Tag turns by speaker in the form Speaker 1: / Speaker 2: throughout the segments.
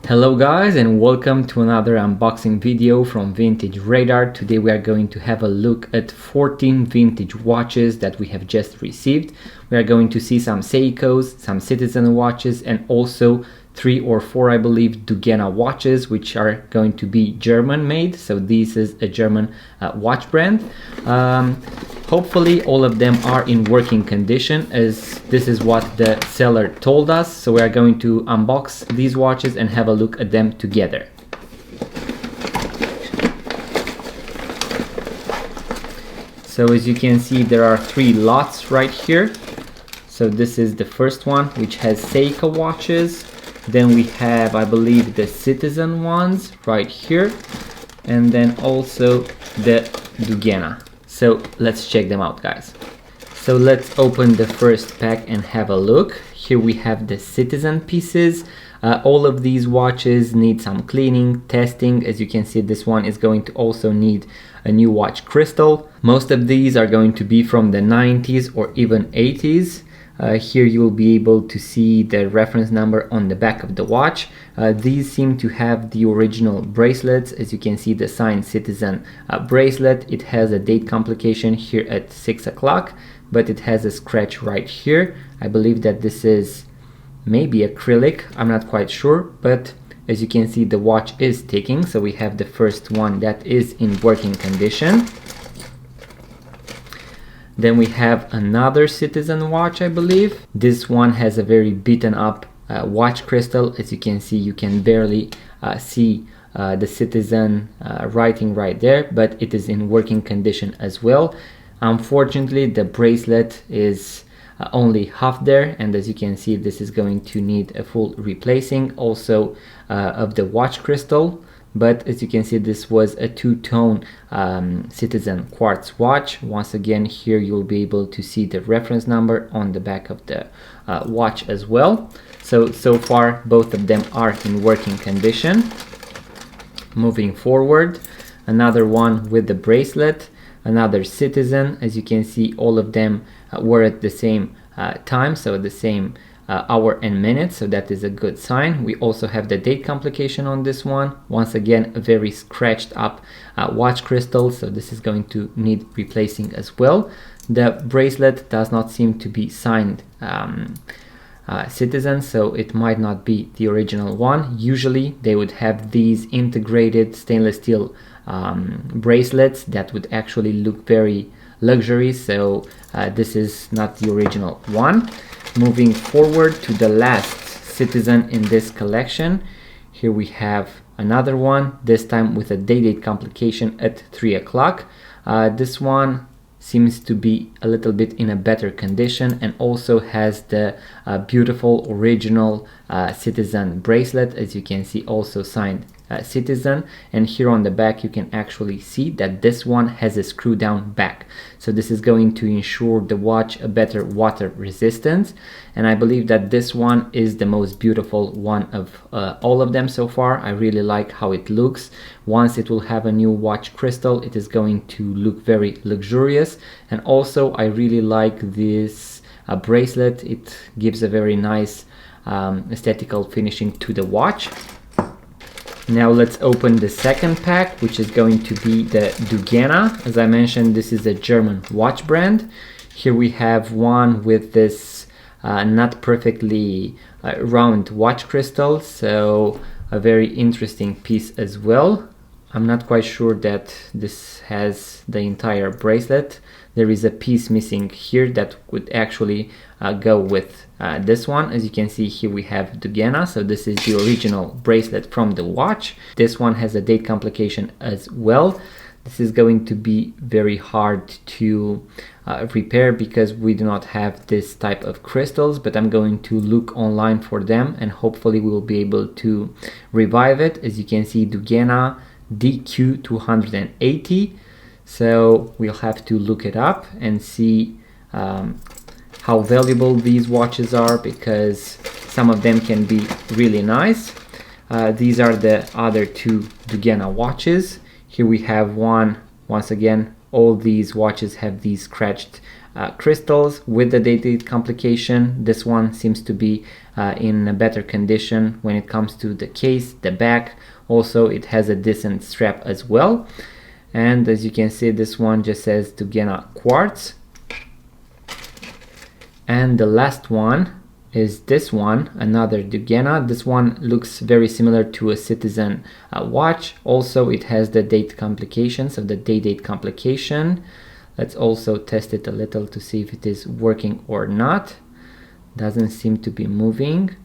Speaker 1: Hello guys, and welcome to another unboxing video from Vintage Radar. Today we are going to have a look at 14 vintage watches that we have just received. We are going to see some Seikos, some Citizen watches, and also 3 or 4 I believe Dugena watches, which are going to be German made. So this is a German watch brand. Hopefully all of them are in working condition, as this is what the seller told us. So we are going to unbox these watches and have a look at them together. So as you can see, there are 3 lots right here. So this is the first one, which has Seiko watches. Then we have, I believe, the Citizen ones right here, and then also the Dugena. So let's check them out, guys. So let's open the first pack and have a look. Here we have the Citizen pieces. All of these watches need some cleaning, testing. As you can see, this one is going to also need a new watch crystal. Most of these are going to be from the 90s or even 80s. Here you will be able to see the reference number on the back of the watch. These seem to have the original bracelets. As you can see, the signed Citizen bracelet. It has a date complication here at 6 o'clock, but it has a scratch right here. I believe that this is maybe acrylic, I'm not quite sure, but as you can see, the watch is ticking. So we have the first one that is in working condition. Then we have another Citizen watch, I believe. This one has a very beaten up watch crystal. As you can see, you can barely see the Citizen writing right there, but it is in working condition as well. Unfortunately, the bracelet is only half there, and as you can see, this is going to need a full replacing also of the watch crystal. But as you can see, this was a two-tone Citizen quartz watch. Once again, here you'll be able to see the reference number on the back of the watch as well. So far, both of them are in working condition. Moving forward, another one with the bracelet, another Citizen. As you can see, all of them were at the same time, so the same hour and minutes, so that is a good sign. We also have the date complication on this one. Once again, a very scratched up watch crystal, so this is going to need replacing as well. The bracelet does not seem to be signed Citizen, so it might not be the original one. Usually they would have these integrated stainless steel bracelets that would actually look very luxury, so this is not the original one. Moving forward to the last Citizen in this collection, here we have another one, this time with a date complication at 3 o'clock. This one seems to be a little bit in a better condition and also has the beautiful original Citizen bracelet. As you can see, also signed Citizen, and here on the back you can actually see that this one has a screw down back, so this is going to ensure the watch a better water resistance, and I believe that this one is the most beautiful one of all of them so far. I really like how it looks. Once it will have a new watch crystal, it is going to look very luxurious, and also I really like this bracelet. It gives a very nice aesthetical finishing to the watch. Now let's open the second pack, which is going to be the Dugena. As I mentioned, this is a German watch brand. Here we have one with this not perfectly round watch crystal, so a very interesting piece as well. I'm not quite sure that this has the entire bracelet. There is a piece missing here that would actually go with this one. As you can see, here we have Dugena, so this is the original bracelet from the watch. This one has a date complication as well. This is going to be very hard to repair because we do not have this type of crystals, but I'm going to look online for them and hopefully we will be able to revive it. As you can see, Dugena DQ280. So we'll have to look it up and see how valuable these watches are, because some of them can be really nice. These are the other 2 Dugena watches. Here we have one, once again, all these watches have these scratched crystals with the dated complication. This one seems to be in a better condition when it comes to the case, the back. Also, it has a decent strap as well. And as you can see, this one just says Dugena quartz. And the last one is this one, another Dugena. This one looks very similar to a Citizen watch. Also, it has the date complication, so the date complication. Let's also test it a little to see if it is working or not. Doesn't seem to be moving.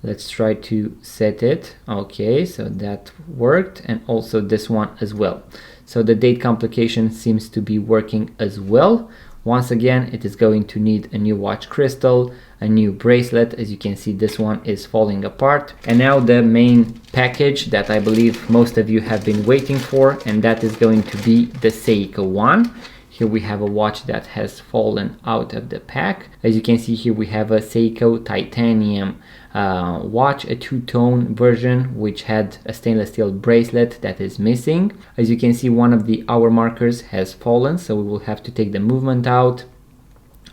Speaker 1: Let's try to set it. Okay, so that worked, and also this one as well. So the date complication seems to be working as well. Once again, it is going to need a new watch crystal, a new bracelet. As you can see, this one is falling apart. And now the main package that I believe most of you have been waiting for, and that is going to be the Seiko one. Here we have a watch that has fallen out of the pack. As you can see here, we have a Seiko titanium watch, a two-tone version which had a stainless steel bracelet that is missing. As you can see, one of the hour markers has fallen, so we will have to take the movement out,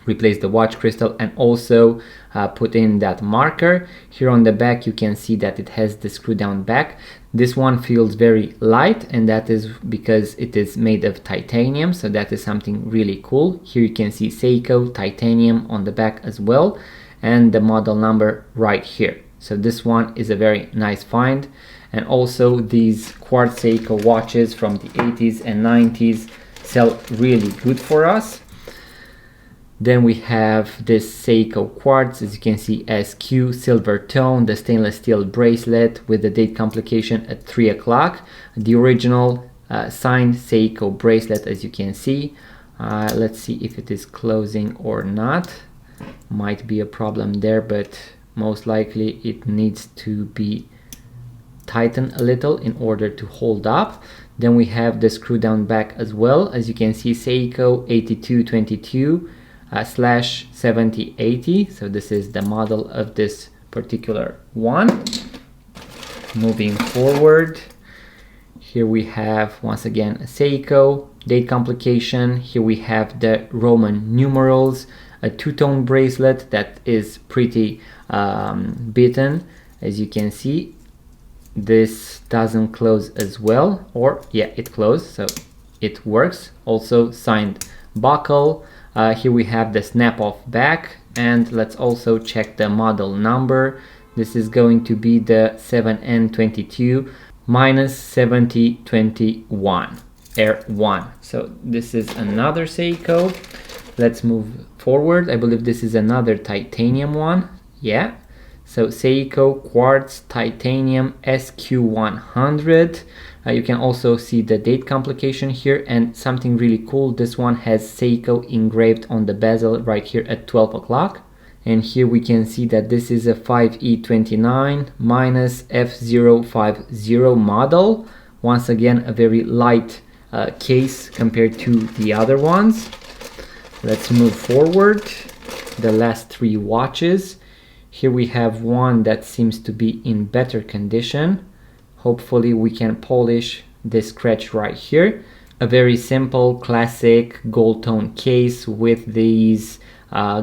Speaker 1: replace the watch crystal, and also put in that marker. Here on the back you can see that it has the screw down back. This one feels very light, and that is because it is made of titanium, so that is something really cool. Here you can see Seiko titanium on the back as well, and the model number right here. So this one is a very nice find. And also these quartz Seiko watches from the 80s and 90s sell really good for us. Then we have this Seiko quartz, as you can see, SQ silver tone, the stainless steel bracelet with the date complication at 3 o'clock. The original signed Seiko bracelet, as you can see. Let's see if it is closing or not. Might be a problem there, but most likely it needs to be tightened a little in order to hold up. Then we have the screw down back as well. As you can see, Seiko 8222 / 7080. So this is the model of this particular one. Moving forward, here we have once again a Seiko date complication. Here we have the Roman numerals, a two-tone bracelet that is pretty beaten. As you can see, this doesn't close as well, or yeah, it closed, so it works. Also signed buckle. Here we have the snap off back, and let's also check the model number. This is going to be the 7N22 - 7021 R1. So this is another Seiko. Let's move forward. I believe this is another titanium one. Yeah. So Seiko quartz titanium SQ100. You can also see the date complication here, and something really cool, this one has Seiko engraved on the bezel right here at 12 o'clock. And here we can see that this is a 5E29 - F050 model. Once again, a very light case compared to the other ones. Let's move forward. The last three watches. Here we have one that seems to be in better condition. Hopefully we can polish this scratch right here. A very simple classic gold tone case with these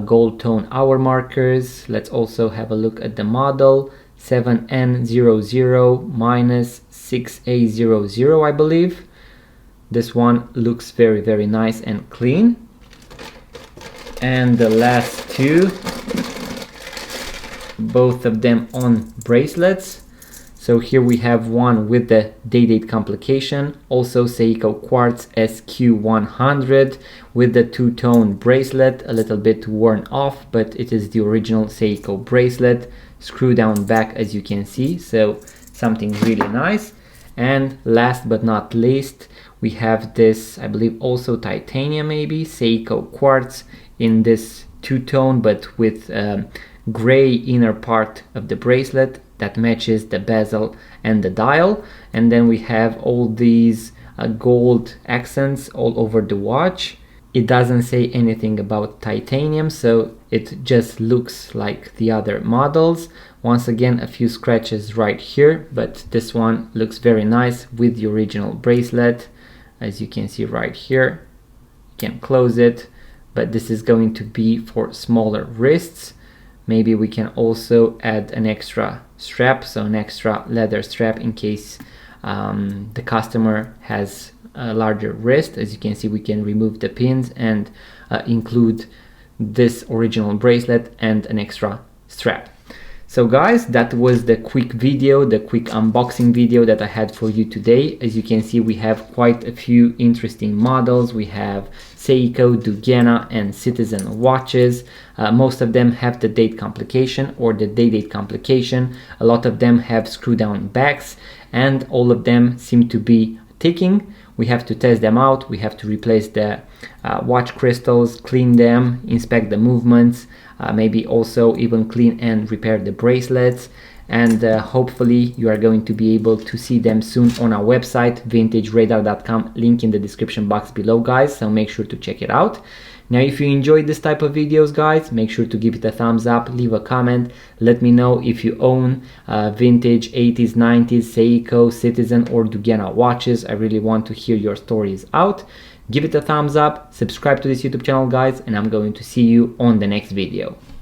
Speaker 1: gold tone hour markers. Let's also have a look at the model. 7N00 - 6A00, I believe. This one looks very, very nice and clean. And the last two, both of them on bracelets. So here we have one with the date complication, also Seiko quartz SQ100 with the two-tone bracelet, a little bit worn off, but it is the original Seiko bracelet, screw down back as you can see, so something really nice. And last but not least, we have this, I believe also titanium maybe, Seiko quartz in this two-tone but with gray inner part of the bracelet that matches the bezel and the dial. And then we have all these gold accents all over the watch. It doesn't say anything about titanium, so it just looks like the other models. Once again, a few scratches right here, but this one looks very nice with the original bracelet, as you can see right here. can close it, but this is going to be for smaller wrists. Maybe we can also add an extra strap, so an extra leather strap in case the customer has a larger wrist. As you can see, we can remove the pins and include this original bracelet and an extra strap. So guys, that was the quick video, the quick unboxing video that I had for you today. As you can see, we have quite a few interesting models. We have Seiko, Dugena and Citizen watches. Most of them have the date complication or the day-date complication. A lot of them have screw-down backs, and all of them seem to be ticking. We have to test them out. We have to replace the watch crystals, clean them, inspect the movements, maybe also even clean and repair the bracelets, and hopefully you are going to be able to see them soon on our website, vintageradar.com, link in the description box below, guys, so make sure to check it out. Now, if you enjoyed this type of videos, guys, make sure to give it a thumbs up, leave a comment, let me know if you own vintage 80s, 90s, Seiko, Citizen or Dugena watches. I really want to hear your stories out. Give it a thumbs up, subscribe to this YouTube channel, guys, and I'm going to see you on the next video.